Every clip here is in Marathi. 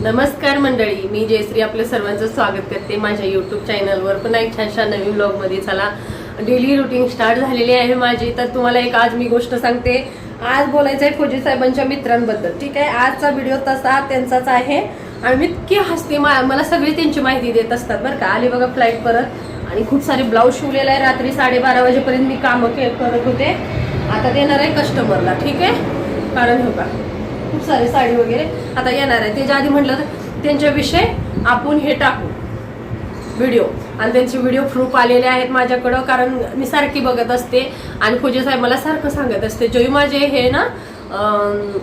नमस्कार मंडळी, मी जयश्री आपल्या सर्वांचं स्वागत करते माझ्या यूट्यूब चॅनलवर. पुन्हा एक छानशा नवीन ब्लॉगमध्ये. चला, डेली रुटीन स्टार्ट झालेली आहे माझी. तर तुम्हाला एक आज मी गोष्ट सांगते. आज बोलायचं आहे फौजी साहेबांच्या मित्रांबद्दल. ठीक आहे, आजचा व्हिडिओ तसा त्यांचाच आहे आणि मी इतकी हसते. मला सगळी त्यांची माहिती देत असतात बरं का. आले बघा फ्लाईट परत आणि खूप सारे ब्लाऊज शिवलेला आहे. रात्री 12:30 वाजेपर्यंत मी कामं करत होते. आता देणार आहे कस्टमरला. ठीक आहे, कारण हो का खूप सारी साडी वगैरे आता येणार आहे. त्याच्या आधी म्हटलं तर त्यांच्याविषयी आपण हे टाकू व्हिडिओ, आणि त्यांचे व्हिडिओ प्रूफ आलेले आहेत माझ्याकडं, कारण मी सारखी बघत असते आणि फौजी साहेब मला सारखं सांगत असते, जयू माझे हे ना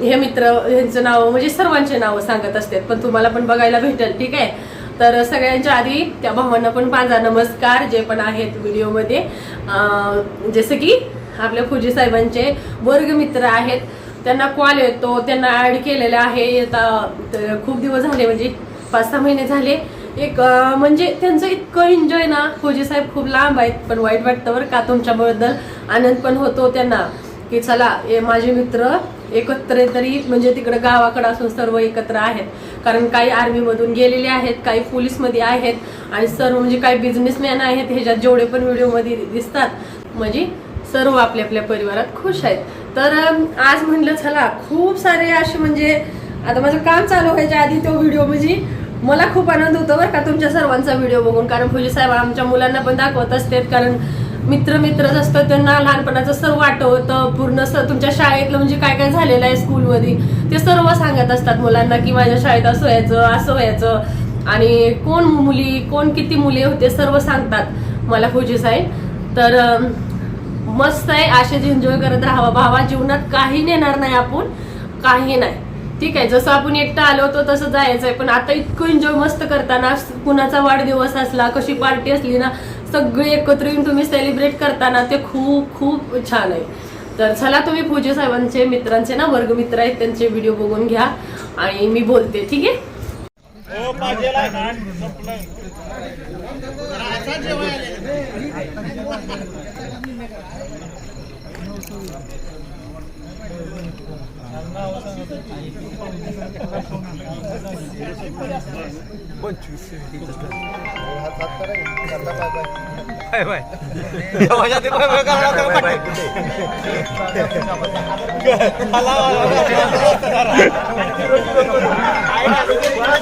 हे मित्र यांचं नाव म्हणजे सर्वांचे नावं सांगत असतात, पण तुम्हाला पण बघायला भेटेल. ठीक आहे, तर सगळ्यांच्या आधी त्या भावांना पण माझा नमस्कार जे पण आहेत व्हिडिओमध्ये. जसं की आपल्या फौजी साहेबांचे वर्गमित्र आहेत, त्यांना कॉल येतो, त्यांना ऍड केलेले आहे. आता खूप दिवस झाले, म्हणजे 5-6 महिने झाले. एक म्हणजे त्यांचं इतकं एन्जॉय ना. फौजी साहेब खूप लांब आहेत, पण वाईट वाटतं बरं का. तुमच्याबद्दल आनंद पण होतो त्यांना की चला हे माझे मित्र एकत्र तरी, म्हणजे तिकडे गावाकडे असून सर्व एकत्र आहेत. कारण काही आर्मीमधून गेलेले आहेत, काही पोलीसमध्ये आहेत आणि सर्व म्हणजे काही बिझनेसमॅन आहेत. ह्याच्यात जेवढे पण व्हिडिओमध्ये दिसतात म्हणजे सर्व आपल्या आपल्या परिवारात खुश आहेत. तर आज म्हणलं चला खूप सारे असे, म्हणजे आता माझं काम चालू व्हायच्या आधी तो व्हिडिओ, म्हणजे मला खूप आनंद होतो बरं का तुमच्या सर्वांचा व्हिडिओ बघून. कारण फौजी साहेब आमच्या मुलांना पण दाखवत असतात, कारण मित्रच असतं, त्यांना लहानपणाचं सर्व आठवतं पूर्ण. तुमच्या शाळेतलं म्हणजे काय काय झालेलं आहे स्कूलमध्ये ते सर्व सांगत असतात मुलांना, की माझ्या शाळेत असं व्हायचं आणि कोण मुली कोण किती मुली होते सर्व सांगतात मला फौजी साहेब. तर मस्त आहे, असेच एन्जॉय करत राहावा. भावा जीवनात काही नेणार नाही आपण, काही नाही. ठीक आहे, जसं आपण एकटा आलो होतो तसं जायचंय, पण आता इतकं एन्जॉय मस्त करताना, कुणाचा वाढदिवस असला, कशी पार्टी असली ना, सगळे एकत्र येऊन तुम्ही सेलिब्रेट करताना ते खूप खूप छान आहे. तर चला, तुम्ही फौजी साहेबांचे मित्रांचे ना वर्गमित्र आहेत, त्यांचे व्हिडिओ बघून घ्या आणि मी बोलते. ठीक आहे.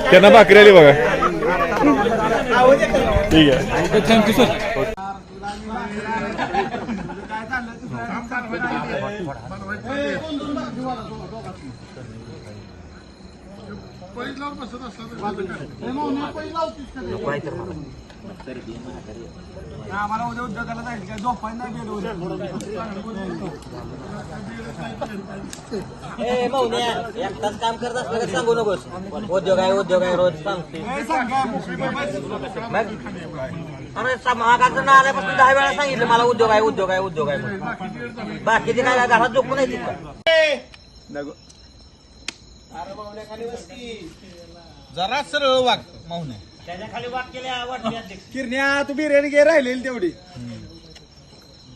त्यांना भाकरी आली बघा. ठीक आहे, थँक्यू सर. आम्हाला उद्या उद्योगाला जायचं काय, झोपायला नाही गेलो एकटाच काम करत असलं सांगू नकोस. उद्योग आहे रोज सांगते. महागाचं ना आल्यापासून 10 वेळा सांगितलं मला उद्योग आहे. बाकीचे काय घरात झोपून नाही तिथं. जरा सरळ वाग माहुने, त्याच्या खाली वाट केल्या किरण्या तू बिर्याणी घे राहिलेली तेवढी.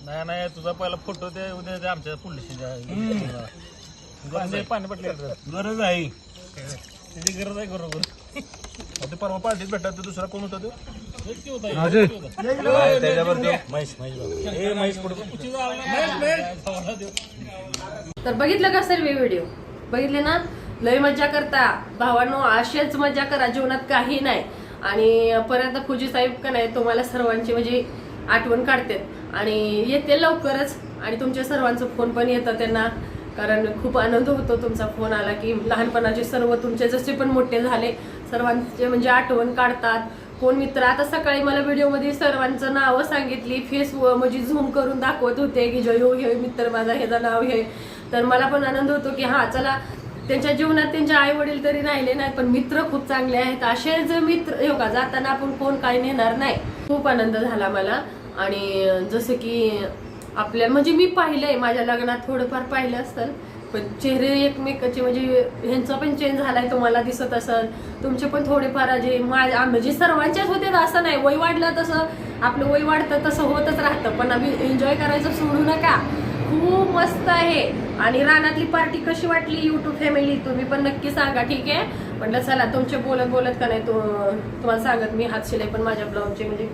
नाही तुझा पहिला फोटो ते उद्या आमच्या पुलिस पाणी पडले. गरज आहे, त्याची गरज आहे बरोबर. ते परवा पार्टीत भेटतात, ते दुसरा कोण होता तो तर बघितलं का सर्व व्हिडिओ बघितले ना. लय मजा करता भावांनो, असेच मजा करा, जीवनात काही नाही. आणि परत फौजी साहेब का नाही तुम्हाला सर्वांची म्हणजे आठवण काढतात आणि येते लवकरच. आणि तुमच्या सर्वांचं फोन पण येतं त्यांना, कारण खूप आनंद होतो तुमचा फोन आला की. लहानपणाचे सर्व तुमचे जसे पण मोठे झाले सर्वांचे म्हणजे आठवण काढतात. कोण मित्र, आता सकाळी मला व्हिडिओमध्ये सर्वांचं नावं सांगितली, फेस म्हणजे झूम करून दाखवत होते की जयू हे मित्र माझा, ह्याचं नाव हे. तर मला पण आनंद होतो की हा चला, त्यांच्या जीवनात त्यांचे आई वडील तरी राहिले नाहीत, पण मित्र खूप चांगले आहेत. असे जे मित्र हो का, जाताना आपण कोण काय नेणार नाही. खूप आनंद झाला मला. आणि जसं की आपल्या म्हणजे मी पाहिलंय माझ्या लग्नात, थोडंफार पाहिलं असेल, पण चेहरे एकमेकाचे म्हणजे ह्यांचा पण चेंज झालाय तुम्हाला दिसत असेल. तुमचे पण थोडेफार जे म्हणजे सर्वांच्याच होते असं नाही. वय वाढलं तसं आपलं वय वाढतं तसं होतच राहतं, पण आम्ही एन्जॉय करायचं सोडू नका. खूप मस्त आहे. आणि रानातली पार्टी कशी वाटली युट्यूब फॅमिली तुम्ही पण नक्की सांगा. ठीक आहे, म्हटलं चला तुमचे बोलत बोलत का नाही तुम्हाला सांगत मी हात शिलाई पण माझ्या ब्लाऊजचे म्हणजे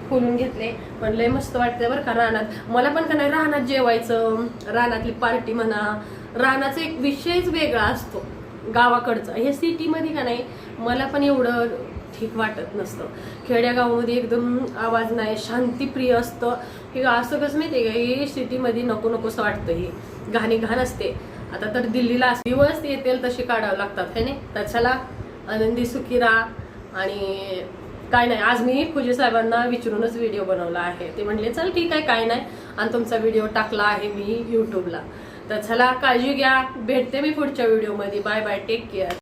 खोलून घेतले. पण लय मस्त वाटतंय बरं का रानात. मला पण का नाही रानात जेवायचं, रानातली पार्टी म्हणा, रानाचा एक विषयच वेगळा असतो गावाकडचा. हे सिटीमध्ये का नाही मला पण एवढं ठीक वाटत नसतं. खेड्यागावामध्ये एकदम आवाज नाही, शांतीप्रिय असतं. हे असं कसं माहितीये का, हे सिटीमध्ये नको नकोसं वाटतं. हे घाण असते. आता तर दिल्लीला दिवस येतील तसे काढावं लागतात है नाही. तर चला आनंदी सुखी राहा. आणि काय नाही, आज मी पूजे साहेबांना विचारूनच व्हिडिओ बनवला आहे. ते म्हणले चल ठीक आहे काय नाही, आणि तुमचा व्हिडिओ टाकला आहे मी युट्यूबला. तर चला काळजी घ्या, भेटते मी पुढच्या व्हिडिओमध्ये. Bye bye, take care.